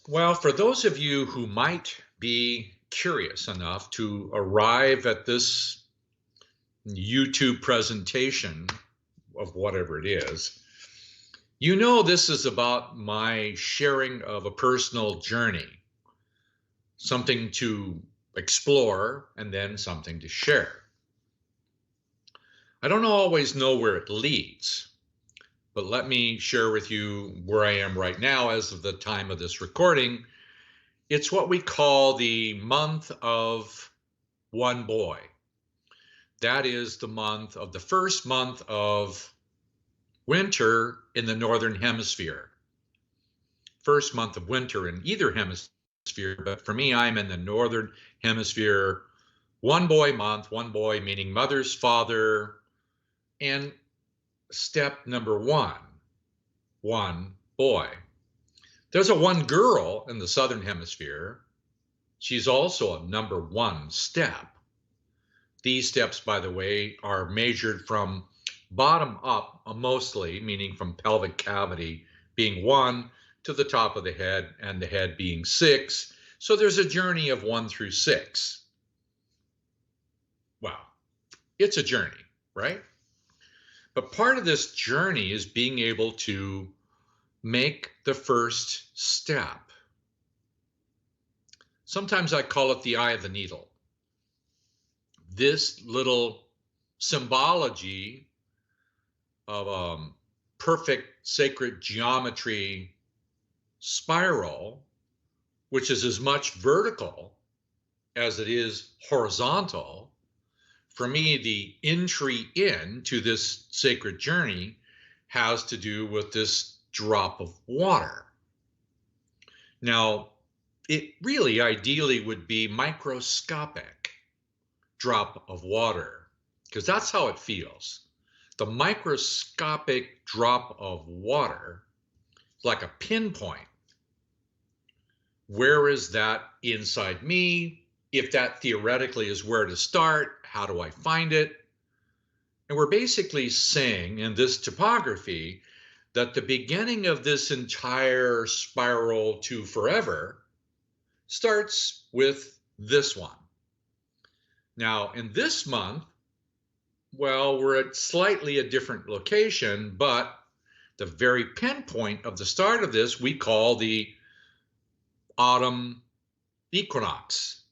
Well, for those of you who might be curious enough to arrive at this YouTube presentation of whatever it is, you know this is about my sharing of a personal journey, something to explore and then something to share. I don't always know where it leads, but let me share with you where I am right now as of the time of this recording. It's what we call the month of one boy. That is the first month of winter in the Northern Hemisphere. First month of winter in either hemisphere, but for me, I'm in the Northern Hemisphere. One boy month, one boy meaning mother's father, and step number one boy. There's a one girl in the Southern Hemisphere. She's also a number one step. These steps, by the way, are measured from bottom up, mostly, meaning from pelvic cavity being 1 to the top of the head and the head being 6. So there's a journey of 1 through 6. Wow, it's a journey, right? But part of this journey is being able to make the first step. Sometimes I call it the eye of the needle. This little symbology of a perfect sacred geometry spiral, which is as much vertical as it is horizontal. For me, the entry into this sacred journey has to do with this drop of water. Now, it really ideally would be microscopic drop of water, because that's how it feels. The microscopic drop of water, like a pinpoint. Where is that inside me? If that theoretically is where to start, how do I find it? And we're basically saying in this topography that the beginning of this entire spiral to forever starts with this one. Now, in this month, well, we're at slightly a different location, but the very pinpoint of the start of this we call the autumn equinox,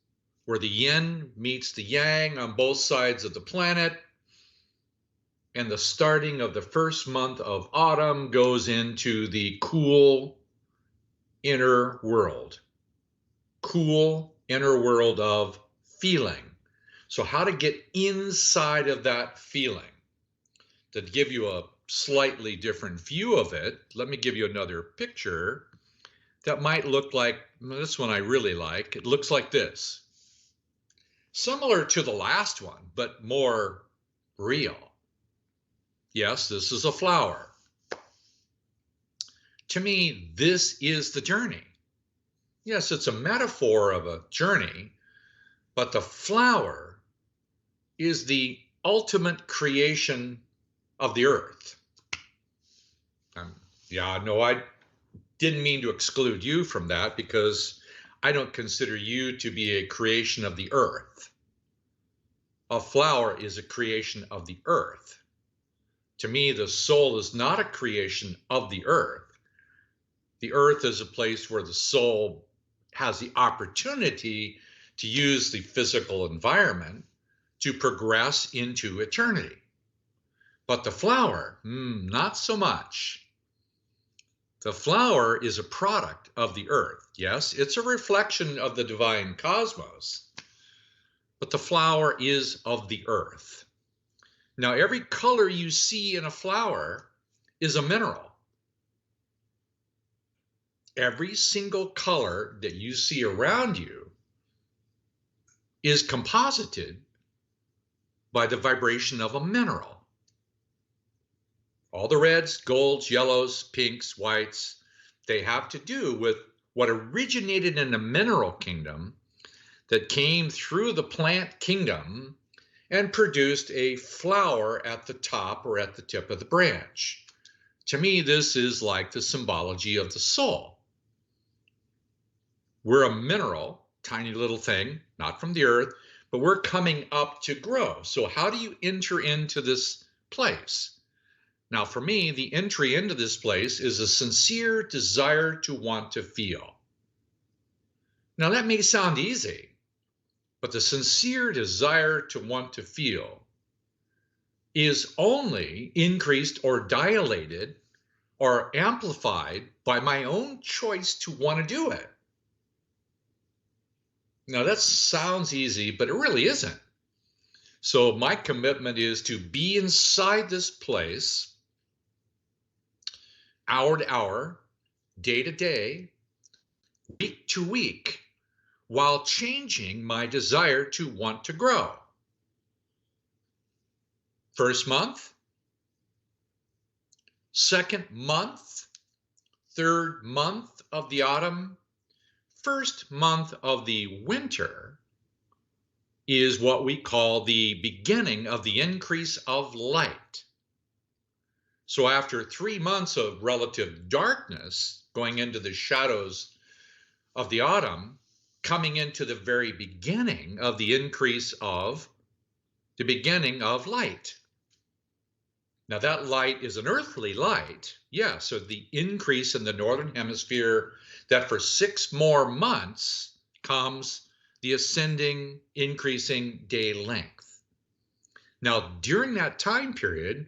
where the yin meets the yang on both sides of the planet, and the starting of the first month of autumn goes into the cool inner world of feeling. So how to get inside of that feeling. To give you a slightly different view of it, let me give you another picture that might look like, this one I really like. It looks like this. Similar to the last one, but more real. Yes, this is a flower. To me, this is the journey. Yes, it's a metaphor of a journey, but the flower is the ultimate creation of the earth. I didn't mean to exclude you from that, because I don't consider you to be a creation of the earth. A flower is a creation of the earth. To me, the soul is not a creation of the earth. The earth is a place where the soul has the opportunity to use the physical environment to progress into eternity. But the flower, not so much. The flower is a product of the earth. Yes, it's a reflection of the divine cosmos, but the flower is of the earth. Now, every color you see in a flower is a mineral. Every single color that you see around you is composited by the vibration of a mineral. All the reds, golds, yellows, pinks, whites, they have to do with what originated in the mineral kingdom that came through the plant kingdom and produced a flower at the top or at the tip of the branch. To me, this is like the symbology of the soul. We're a mineral, tiny little thing, not from the earth, but we're coming up to grow. So how do you enter into this place? Now, for me, the entry into this place is a sincere desire to want to feel. Now, that may sound easy, but the sincere desire to want to feel is only increased or dilated or amplified by my own choice to want to do it. Now, that sounds easy, but it really isn't. So my commitment is to be inside this place, hour to hour, day to day, week to week, while changing my desire to want to grow. First month, second month, third month of the autumn, first month of the winter is what we call the beginning of the increase of light. So after 3 months of relative darkness, going into the shadows of the autumn, coming into the very beginning of the increase of the beginning of light. Now that light is an earthly light, yeah, so the increase in the northern hemisphere, that for 6 more months comes the ascending, increasing day length. Now during that time period,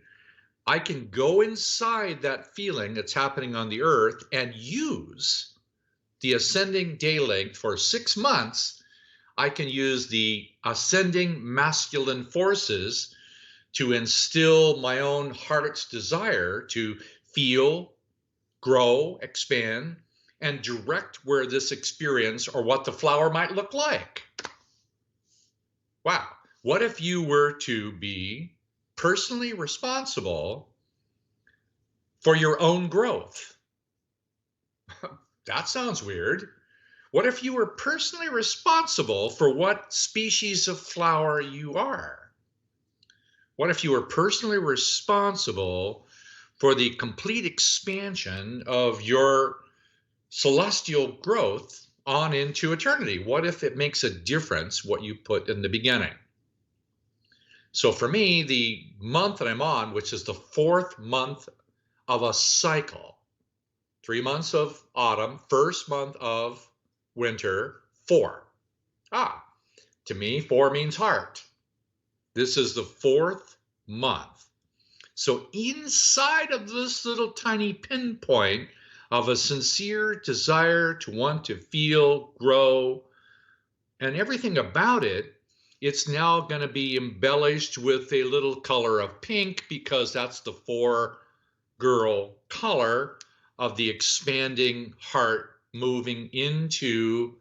I can go inside that feeling that's happening on the earth and use the ascending day length for 6 months. I can use the ascending masculine forces to instill my own heart's desire to feel, grow, expand, and direct where this experience or what the flower might look like. Wow. What if you were to be personally responsible for your own growth? That sounds weird. What if you were personally responsible for what species of flower you are? What if you were personally responsible for the complete expansion of your celestial growth on into eternity? What if it makes a difference what you put in the beginning? So for me, the month that I'm on, which is the 4th month of a cycle, 3 months of autumn, first month of winter, 4. To me, 4 means heart. This is the 4th month. So inside of this little tiny pinpoint of a sincere desire to want to feel, grow, and everything about it, it's now going to be embellished with a little color of pink because that's the 4-girl color of the expanding heart moving into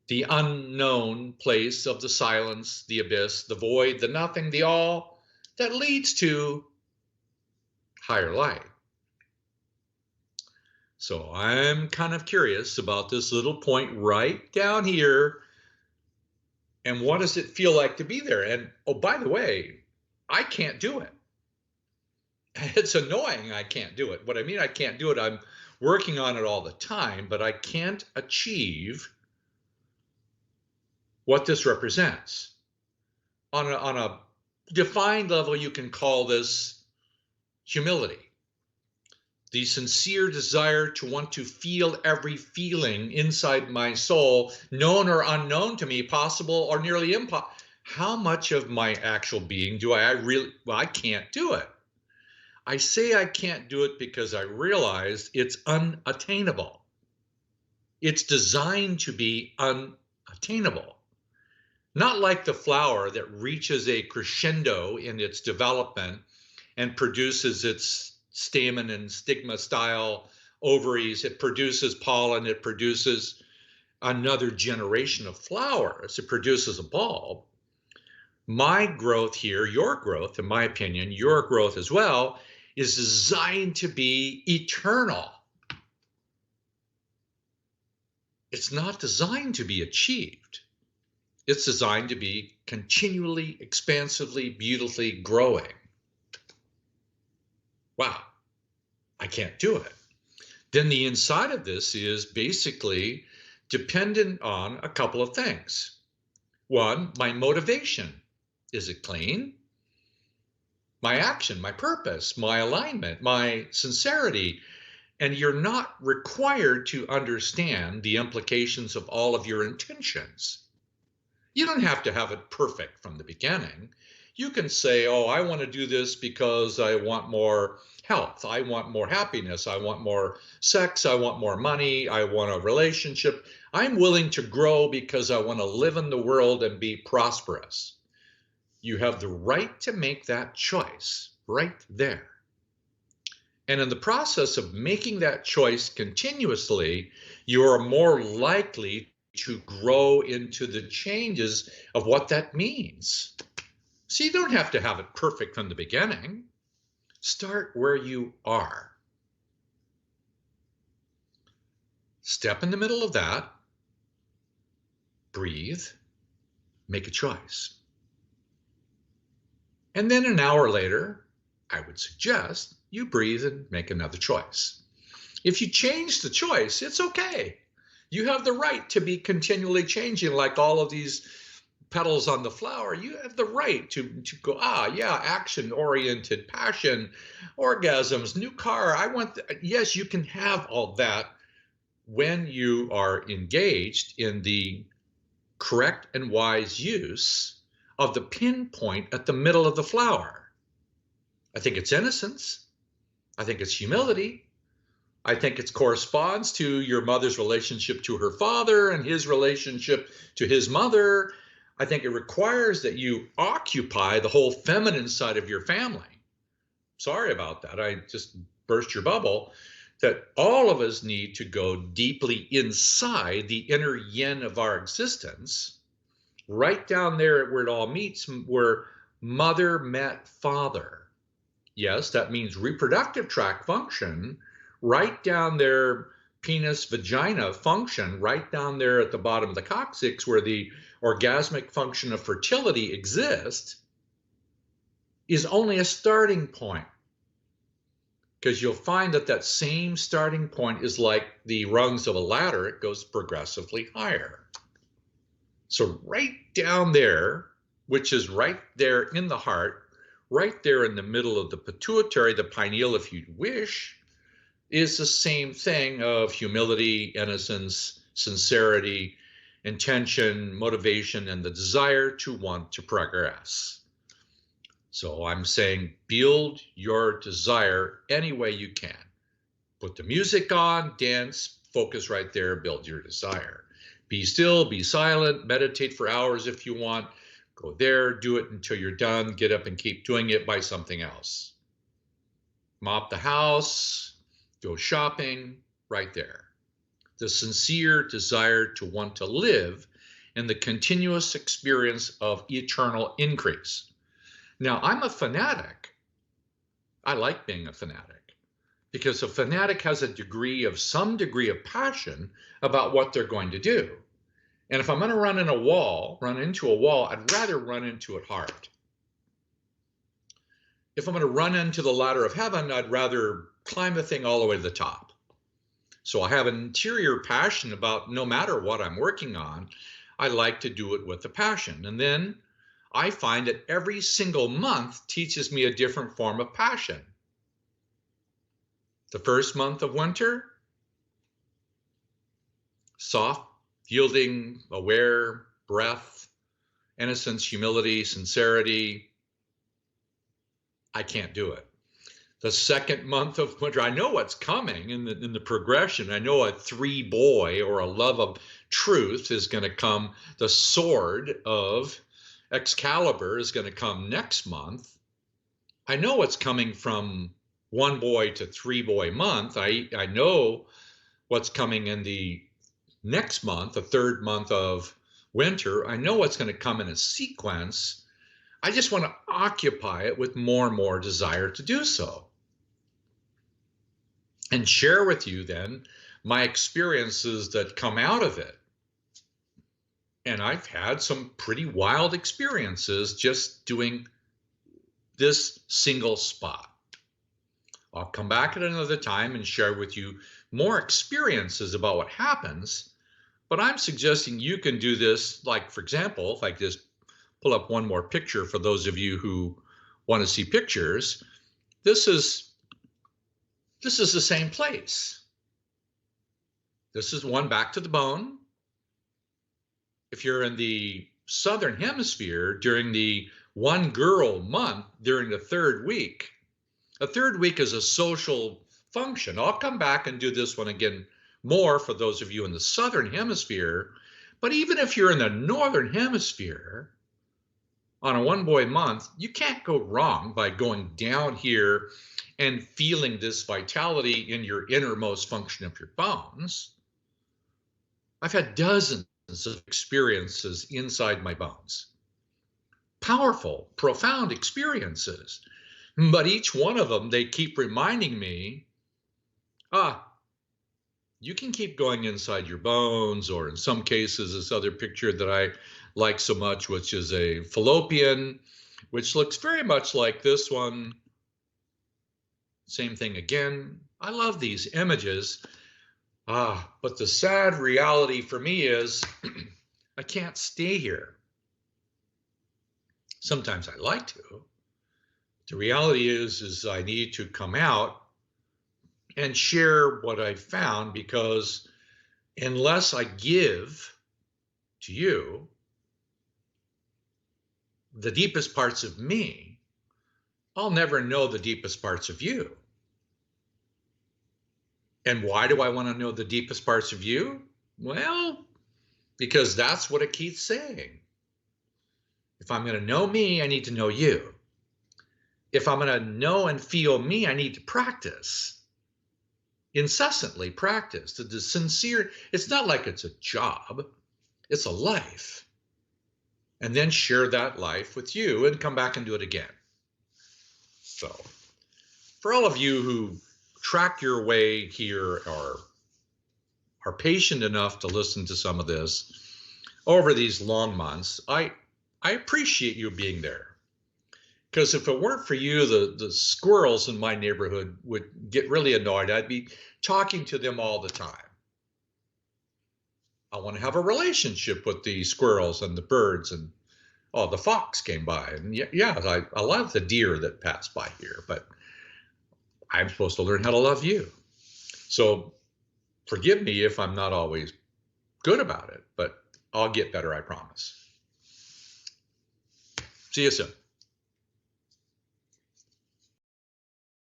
the unknown place of the silence, the abyss, the void, the nothing, the all that leads to higher light. So I'm kind of curious about this little point right down here. And what does it feel like to be there? And oh, by the way, I can't do it. It's annoying I can't do it. What I mean I can't do it, I'm working on it all the time, but I can't achieve what this represents. On a defined level, you can call this humility. The sincere desire to want to feel every feeling inside my soul, known or unknown to me, possible or nearly impossible. How much of my actual being do I really, well, I can't do it. I say I can't do it because I realize it's unattainable. It's designed to be unattainable. Not like the flower that reaches a crescendo in its development and produces its stamen and stigma style ovaries. It produces pollen. It produces another generation of flowers. It produces a bulb. My growth here, your growth, in my opinion, your growth as well, is designed to be eternal. It's not designed to be achieved. It's designed to be continually, expansively, beautifully growing. Wow, I can't do it. Then the inside of this is basically dependent on a couple of things. One, my motivation. Is it clean? My action, my purpose, my alignment, my sincerity. And you're not required to understand the implications of all of your intentions. You don't have to have it perfect from the beginning. You can say, oh, I want to do this because I want more health. I want more happiness. I want more sex. I want more money. I want a relationship. I'm willing to grow because I want to live in the world and be prosperous. You have the right to make that choice right there. And in the process of making that choice continuously, you are more likely to grow into the changes of what that means. So you don't have to have it perfect from the beginning. Start where you are. Step in the middle of that, breathe, make a choice. And then an hour later, I would suggest you breathe and make another choice. If you change the choice, it's okay. You have the right to be continually changing, like all of these petals on the flower. You have the right to go, action-oriented, passion, orgasms, new car. Yes, you can have all that when you are engaged in the correct and wise use of the pinpoint at the middle of the flower. I think it's innocence. I think it's humility. I think it corresponds to your mother's relationship to her father and his relationship to his mother. I think it requires that you occupy the whole feminine side of your family. Sorry about that. I just burst your bubble. That all of us need to go deeply inside the inner yin of our existence, right down there where it all meets, where mother met father. Yes, that means reproductive tract function, right down there, penis, vagina function, right down there at the bottom of the coccyx where the orgasmic function of fertility exists, is only a starting point. Because you'll find that that same starting point is like the rungs of a ladder. It goes progressively higher. So right down there, which is right there in the heart, right there in the middle of the pituitary, the pineal, if you wish, is the same thing of humility, innocence, sincerity, intention, motivation, and the desire to want to progress. So I'm saying build your desire any way you can. Put the music on, dance, focus right there, build your desire. Be still, be silent, meditate for hours if you want. Go there, do it until you're done, get up and keep doing it, buy something else. Mop the house, go shopping, right there. The sincere desire to want to live in the continuous experience of eternal increase. Now, I'm a fanatic. I like being a fanatic because a fanatic has some degree of passion about what they're going to do. And if I'm going to run into a wall, I'd rather run into it hard. If I'm going to run into the ladder of heaven, I'd rather climb the thing all the way to the top. So I have an interior passion about no matter what I'm working on, I like to do it with a passion. And then I find that every single month teaches me a different form of passion. The first month of winter, soft, yielding, aware, breath, innocence, humility, sincerity. I can't do it. The second month of winter, I know what's coming in the progression. I know a 3-boy or a love of truth is going to come. The sword of Excalibur is going to come next month. I know what's coming from 1-boy to 3-boy month. I know what's coming in the next month, the third month of winter. I know what's going to come in a sequence. I just want to occupy it with more and more desire to do so. And share with you then my experiences that come out of it. And I've had some pretty wild experiences just doing this single spot. I'll come back at another time and share with you more experiences about what happens But I'm suggesting you can do this, like, for example, if I just pull up one more picture for those of you who want to see pictures, this is the same place. This is one back to the bone. If you're in the Southern Hemisphere during the one girl month during the third week, a third week is a social function. I'll come back and do this one again more for those of you in the Southern Hemisphere. But even if you're in the Northern Hemisphere on a one boy month, you can't go wrong by going down here and feeling this vitality in your innermost function of your bones. I've had dozens of experiences inside my bones. Powerful, profound experiences. But each one of them, they keep reminding me, you can keep going inside your bones, or in some cases, this other picture that I like so much, which is a fallopian, which looks very much like this one. Same thing again. I love these images. But the sad reality for me is I can't stay here. Sometimes I like to. The reality is I need to come out and share what I found, because unless I give to you the deepest parts of me, I'll never know the deepest parts of you. And why do I want to know the deepest parts of you? Well, because that's what it keeps saying. If I'm going to know me, I need to know you. If I'm going to know and feel me, I need to practice. Incessantly practice. The sincere, it's not like it's a job, it's a life. And then share that life with you and come back and do it again. So, for all of you who track your way here or are patient enough to listen to some of this over these long months, I appreciate you being there. Because if it weren't for you, the squirrels in my neighborhood would get really annoyed. I'd be talking to them all the time. I want to have a relationship with the squirrels and the birds, and the fox came by, and I love the deer that passed by here, but I'm supposed to learn how to love you. So forgive me if I'm not always good about it, but I'll get better, I promise. See you soon.